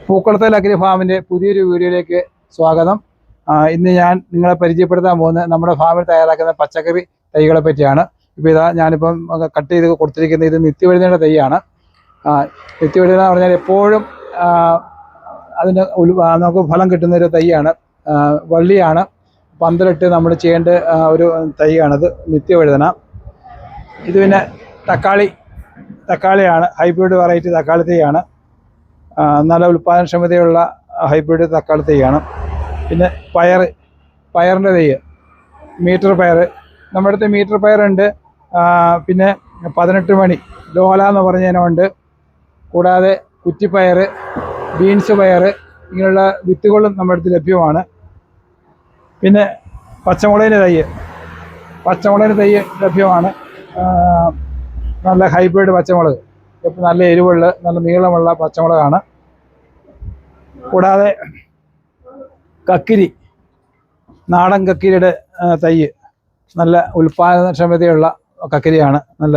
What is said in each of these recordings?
പൂക്കുളത്തൽ agri ഫാമിൻ്റെ പുതിയൊരു വീഡിയോയിലേക്ക് സ്വാഗതം. ഇന്ന് ഞാൻ നിങ്ങളെ പരിചയപ്പെടുത്താൻ പോകുന്നത് നമ്മുടെ ഫാമിൽ തയ്യാറാക്കുന്ന പച്ചക്കറി തൈകളെ പറ്റിയാണ്. ഇപ്പോൾ ഇതാ ഞാനിപ്പം കട്ട് ചെയ്ത് കൊടുത്തിരിക്കുന്നത് ഇത് നിത്യവഴുതനയുടെ തൈയാണ്. നിത്യവഴുതന എന്ന് പറഞ്ഞാൽ എപ്പോഴും അതിന് നമുക്ക് ഫലം കിട്ടുന്നൊരു തൈയാണ്, വള്ളിയാണ്. പന്തലിട്ട് നമ്മൾ ചെയ്യേണ്ട ഒരു തൈയാണത് നിത്യവഴുതന. ഇത് പിന്നെ തക്കാളിയാണ്, ഹൈബ്രിഡ് വെറൈറ്റി തക്കാളി തൈയാണ്. നല്ല ഉൽപ്പാദനക്ഷമതയുള്ള ഹൈബ്രിഡ് തക്കാളി തൈയാണ്. പിന്നെ പയറിൻ്റെ തൈ, മീറ്റർ പയർ, നമ്മുടെ അടുത്ത് മീറ്റർ പയറുണ്ട്. പിന്നെ 18 മണി ലോല എന്ന് പറഞ്ഞ ഇനമുണ്ട്. കൂടാതെ കുറ്റിപ്പയർ, ബീൻസ് പയർ, ഇങ്ങനെയുള്ള വിത്തുകളും നമ്മുടെ അടുത്ത് ലഭ്യമാണ്. പിന്നെ പച്ചമുളകിൻ്റെ തൈ ലഭ്യമാണ്. നല്ല ഹൈബ്രിഡ് പച്ചമുളക്, നല്ല എരിവുള്ള നല്ല നീളമുള്ള പച്ചമുളകാണ്. കൂടാതെ കക്കിരി, നാടൻ കക്കിരിയുടെ തൈ, നല്ല ഉൽപ്പാദനക്ഷമതയുള്ള കക്കിരിയാണ്. നല്ല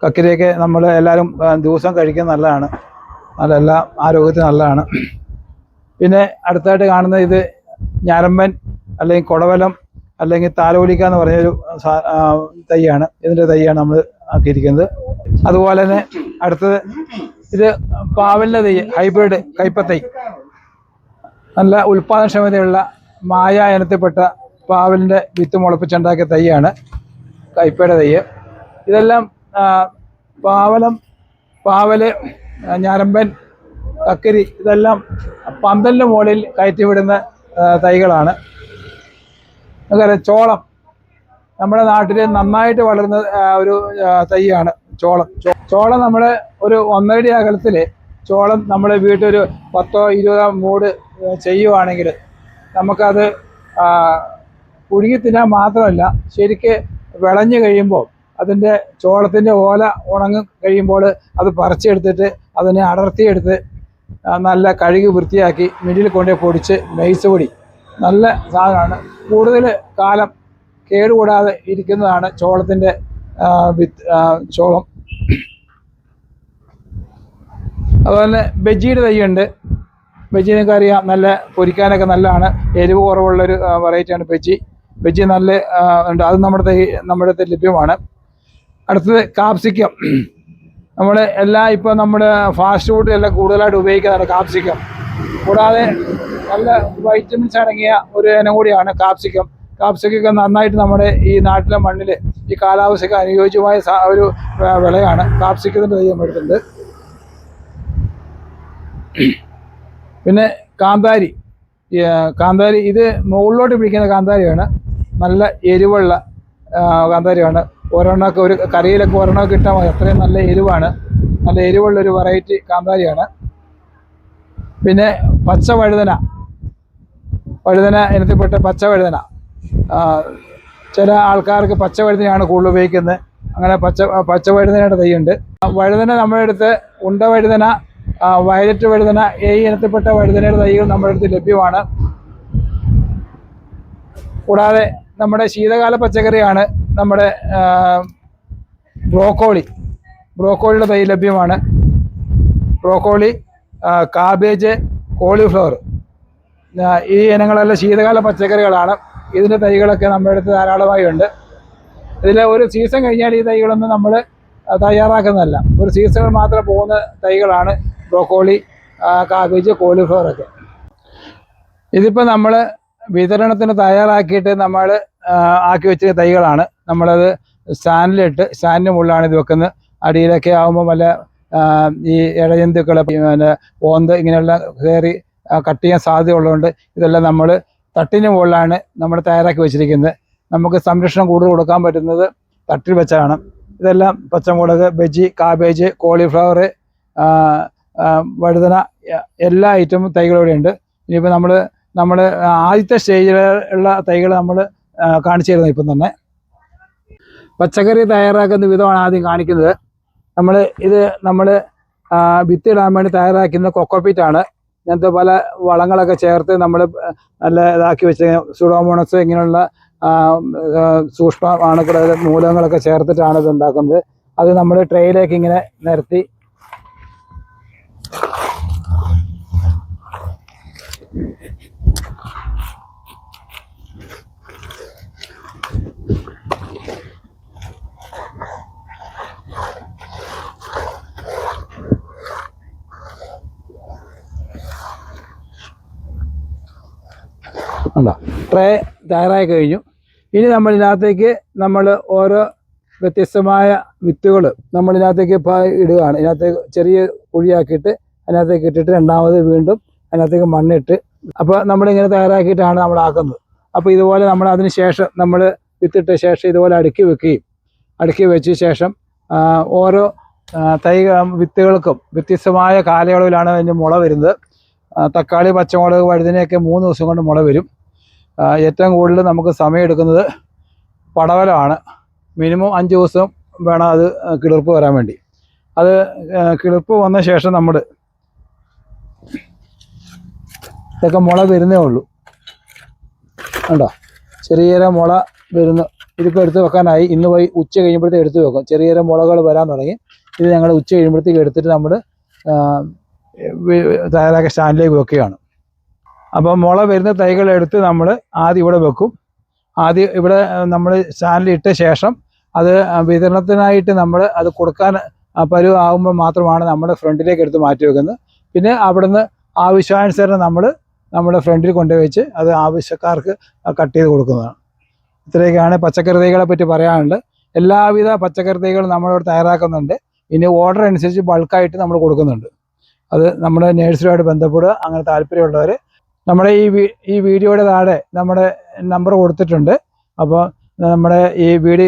കക്കിരിയൊക്കെ നമ്മൾ എല്ലാവരും ദിവസം കഴിക്കുന്നത് നല്ലതാണ്, എല്ലാ ആരോഗ്യത്തിന് നല്ലതാണ്. പിന്നെ അടുത്തായിട്ട് കാണുന്നത് ഇത് ഞരമ്പൻ അല്ലെങ്കിൽ കൊടവലം അല്ലെങ്കിൽ താലോലിക്ക എന്ന് പറഞ്ഞൊരു തൈയാണ്. ഇതിൻ്റെ തൈയാണ് നമ്മൾ ആക്കിയിരിക്കുന്നത്. അതുപോലെ തന്നെ അടുത്തത് ഇത് പാവലിൻ്റെ തൈ, ഹൈബ്രിഡ് കയ്പത്തൈ, നല്ല ഉൽപ്പാദനക്ഷമതയുള്ള മായ ഇനത്തിൽപ്പെട്ട പാവലിൻ്റെ വിത്ത് മുളപ്പിച്ചുണ്ടാക്കിയ തൈയാണ് കയ്പയുടെ തൈ. ഇതെല്ലാം പാവല്, ഞരമ്പൻ, കക്കിരി ഇതെല്ലാം പന്തലിന് മുകളിൽ കയറ്റിവിടുന്ന തൈകളാണ്. നമുക്കറിയാം ചോളം നമ്മുടെ നാട്ടിൽ നന്നായിട്ട് വളരുന്ന ഒരു തൈയാണ് ചോളം. നമ്മൾ ഒരു 1.5 അടി അകലത്തിൽ ചോളം നമ്മൾ വീട്ടിലൊരു 10-20 മൂട് ചെയ്യുവാണെങ്കിൽ നമുക്കത് പുഴുങ്ങി തിന്നാൻ മാത്രമല്ല, ശരിക്ക് വിളഞ്ഞു കഴിയുമ്പോൾ അതിൻ്റെ ചോളത്തിൻ്റെ ഓല ഉണങ്ങി കഴിയുമ്പോൾ അത് പറിച്ചെടുത്തിട്ട് അതിനെ അടർത്തിയെടുത്ത് നല്ല കഴുകി വൃത്തിയാക്കി മില്ലിൽ കൊണ്ടുപോയി പൊടിച്ച് നൈസ് പൊടി, നല്ല സാധനമാണ്. കൂടുതൽ കാലം കേടുകൂടാതെ ഇരിക്കുന്നതാണ് ചോളത്തിൻ്റെ ചോളം. അതുപോലെ ബജിയുടെ തൈയുണ്ട്. ബജി നിങ്ങൾക്കറിയാം, നല്ല പൊരിക്കാനൊക്കെ നല്ലതാണ്. എരിവ് കുറവുള്ളൊരു വെറൈറ്റിയാണ് ബജി നല്ല ഉണ്ട്. അത് നമ്മുടെ അടുത്ത് ലഭ്യമാണ്. അടുത്തത് കാപ്സിക്കം. നമ്മൾ ഇപ്പം നമ്മുടെ ഫാസ്റ്റ് ഫുഡിലെല്ലാം കൂടുതലായിട്ട് ഉപയോഗിക്കുന്നതാണ് കാപ്സിക്കം. കൂടാതെ നല്ല വൈറ്റമിൻസ് അടങ്ങിയ ഒരു ഇനം കൂടിയാണ് കാപ്സിക്കൊക്കെ നന്നായിട്ട് നമ്മുടെ ഈ നാട്ടിലെ മണ്ണിൽ ഈ കാലാവസ്ഥയ്ക്ക് അനുയോജ്യമായ ഒരു വിളയാണ്. കാപ്സിക്കത്തിൻ്റെ തൈ നമ്മുടെ അടുത്തുണ്ട്. പിന്നെ കാന്താരി ഇത് മുകളിലോട്ട് പിടിക്കുന്ന കാന്താരിയാണ്. നല്ല എരിവുള്ള കാന്താരിയാണ്. ഒരെണ്ണമൊക്കെ ഒരു കറിയിലൊക്കെ ഒരെണ്ണമൊക്കെ ഇട്ടാൽ മതി, അത്രയും നല്ല എരിവാണ്. നല്ല എരിവുള്ളൊരു വെറൈറ്റി കാന്താരിയാണ്. പിന്നെ പച്ചവഴുതന ഇനത്തിൽപ്പെട്ട പച്ചവഴുതന. ചില ആൾക്കാർക്ക് പച്ചവഴുതനയാണ് കൂടുതൽ ഉപയോഗിക്കുന്നത്. അങ്ങനെ പച്ചവഴുതനയുടെ തൈയുണ്ട്. വഴുതന നമ്മുടെ അടുത്ത് ഉണ്ടവഴുതന, വയലറ്റ് വഴുതന, ഈ ഇനത്തിൽപ്പെട്ട വഴുതനയുടെ തൈകൾ നമ്മുടെ അടുത്ത് ലഭ്യമാണ്. കൂടാതെ നമ്മുടെ ശീതകാല പച്ചക്കറിയാണ് നമ്മുടെ ബ്രോക്കോളിയുടെ തൈ ലഭ്യമാണ്. ബ്രോക്കോളി, കാബേജ്, കോളിഫ്ലവർ, ഈ ഇനങ്ങളെല്ലാം ശീതകാല പച്ചക്കറികളാണ്. ഇതിൻ്റെ തൈകളൊക്കെ നമ്മുടെ അടുത്ത് ധാരാളമായി ഉണ്ട്. ഇതിൽ ഒരു സീസൺ കഴിഞ്ഞാൽ ഈ തൈകളൊന്നും നമ്മൾ തയ്യാറാക്കുന്നതല്ല, ഒരു സീസണിൽ മാത്രം പോകുന്ന തൈകളാണ് ബ്രോക്കോളി, കാബേജ്, കോളിഫ്ലവറൊക്കെ. ഇതിപ്പോൾ നമ്മൾ വിതരണത്തിന് തയ്യാറാക്കിയിട്ട് നമ്മൾ ആക്കി വെച്ച തൈകളാണ്. നമ്മളത് സ്റ്റാൻഡിന് മുകളിലാണ് ഇത് വെക്കുന്നത്. അടിയിലൊക്കെ ആകുമ്പോൾ വല്ല ഈ ഇഴജന്തുക്കൾ, പിന്നെ ഓന്ത് ഇങ്ങനെയുള്ള കയറി കട്ട് ചെയ്യാൻ സാധ്യത ഉള്ളതുകൊണ്ട് ഇതെല്ലാം നമ്മൾ തട്ടിന് മുകളിലാണ് നമ്മൾ തയ്യാറാക്കി വെച്ചിരിക്കുന്നത്. നമുക്ക് സംരക്ഷണം കൂടുതൽ കൊടുക്കാൻ പറ്റുന്നത് തട്ടിൽ വെച്ചാണ്. ഇതെല്ലാം പച്ചമുളക്, ബജി, കാബേജ്, കോളിഫ്ലവർ, വഴുതന, എല്ലാ ഐറ്റം തൈകളും ഉണ്ട്. ഇനിയിപ്പോൾ നമ്മൾ ആദ്യത്തെ സ്റ്റേജിലുള്ള തൈകൾ നമ്മൾ കാണിച്ചു തരുന്നത്. ഇപ്പം തന്നെ പച്ചക്കറി തയ്യാറാക്കുന്ന വിധമാണ് ആദ്യം കാണിക്കുന്നത്. നമ്മൾ വിത്തിടാൻ വേണ്ടി തയ്യാറാക്കുന്ന കൊക്കോപ്പീറ്റാണ്. ഇങ്ങനത്തെ പല വളങ്ങളൊക്കെ ചേർത്ത് നമ്മൾ നല്ല ഇതാക്കി വെച്ച് സുഡോമോണസ് ഇങ്ങനെയുള്ള സൂക്ഷ്മ അണുക്കൾ, മൂലകങ്ങളൊക്കെ ചേർത്തിട്ടാണ് ഇത് ഉണ്ടാക്കുന്നത്. അത് നമ്മൾ ട്രേയിലേക്ക് ഇങ്ങനെ നിരത്തി ഉണ്ടോ, ട്രേ തയ്യാറായി കഴിഞ്ഞു. ഇനി നമ്മൾ ഇതിനകത്തേക്ക് നമ്മൾ ഓരോ വ്യത്യസ്തമായ വിത്തുകൾ നമ്മളിതിനകത്തേക്ക് ഇടുകയാണ്. ഇതിനകത്തേക്ക് ചെറിയ കുഴിയാക്കിയിട്ട് അതിനകത്തേക്ക് ഇട്ടിട്ട് രണ്ടാമത് വീണ്ടും അതിനകത്തേക്ക് മണ്ണിട്ട്, അപ്പോൾ നമ്മളിങ്ങനെ തയ്യാറാക്കിയിട്ടാണ് നമ്മൾ ആക്കുന്നത്. അപ്പോൾ ഇതുപോലെ നമ്മൾ അതിന് ശേഷം നമ്മൾ വിത്തിട്ട ശേഷം ഇതുപോലെ അടുക്കി വെച്ച ശേഷം ഓരോ വിത്തുകൾക്കും വ്യത്യസ്തമായ കാലയളവിലാണ് അതിൻ്റെ മുള വരുന്നത്. തക്കാളി, പച്ചമുളക്, വഴുതനയൊക്കെ 3 ദിവസം കൊണ്ട് മുള വരും. ഏറ്റവും കൂടുതൽ നമുക്ക് സമയമെടുക്കുന്നത് പടവലമാണ്. മിനിമം 5 ദിവസം വേണം അത് കിളിർപ്പ് വരാൻ വേണ്ടി. അത് കിളിർപ്പ് വന്ന ശേഷം നമ്മൾ ഇതൊക്കെ മുള വരുന്നേ ഉള്ളൂ. കണ്ടോ, ചെറിയ മുള വരുന്നു. ഇതിപ്പോൾ എടുത്ത് വെക്കാനായി. ഇന്ന് പോയി ഉച്ച കഴിയുമ്പോഴത്തേക്ക് എടുത്ത് വെക്കും. ചെറിയ മുളകൾ വരാൻ തുടങ്ങി. ഇത് ഞങ്ങൾ ഉച്ച കഴിയുമ്പോഴത്തേക്ക് എടുത്തിട്ട് നമ്മൾ തയ്യാറാക്കിയ സ്റ്റാൻഡിലേക്ക് വെക്കുകയാണ്. അപ്പോൾ മുള വരുന്ന തൈകൾ എടുത്ത് നമ്മൾ ആദ്യം ഇവിടെ വെക്കും. ആദ്യം ഇവിടെ നമ്മൾ സ്റ്റാൻഡിൽ ഇട്ട ശേഷം അത് വിതരണത്തിനായിട്ട് നമ്മൾ അത് കൊടുക്കാൻ പരുവാകുമ്പോൾ മാത്രമാണ് നമ്മുടെ ഫ്രണ്ടിലേക്ക് എടുത്ത് മാറ്റി വെക്കുന്നത്. പിന്നെ അവിടുന്ന് ആവശ്യാനുസരണം നമ്മൾ നമ്മുടെ ഫ്രണ്ടിൽ കൊണ്ടുവച്ച് അത് ആവശ്യക്കാർക്ക് കട്ട് ചെയ്ത് കൊടുക്കുന്നതാണ്. ഇത്രയൊക്കെയാണ് പച്ചക്കറി തൈകളെ പറ്റി പറയാനുള്ളത്. എല്ലാവിധ പച്ചക്കറി തൈകളും നമ്മളിവിടെ തയ്യാറാക്കുന്നുണ്ട്. ഇനി ഓർഡർ അനുസരിച്ച് ബൾക്കായിട്ട് നമ്മൾ കൊടുക്കുന്നുണ്ട്. അത് നമ്മുടെ നേഴ്സറിയുമായിട്ട് ബന്ധപ്പെടുക. അങ്ങനെ താല്പര്യമുള്ളവർ നമ്മുടെ ഈ വീഡിയോയുടെ താഴെ നമ്മുടെ നമ്പർ കൊടുത്തിട്ടുണ്ട്. അപ്പോൾ നമ്മുടെ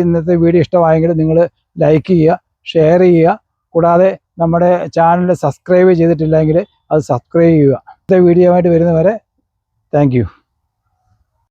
ഇന്നത്തെ വീഡിയോ ഇഷ്ടമായെങ്കിൽ നിങ്ങൾ ലൈക്ക് ചെയ്യുക, ഷെയർ ചെയ്യുക. കൂടാതെ നമ്മുടെ ചാനൽ സബ്സ്ക്രൈബ് ചെയ്തിട്ടില്ലെങ്കിൽ അത് സബ്സ്ക്രൈബ് ചെയ്യുക. അടുത്ത വീഡിയോ ആയിട്ട് വരുന്നവരെ താങ്ക് യു.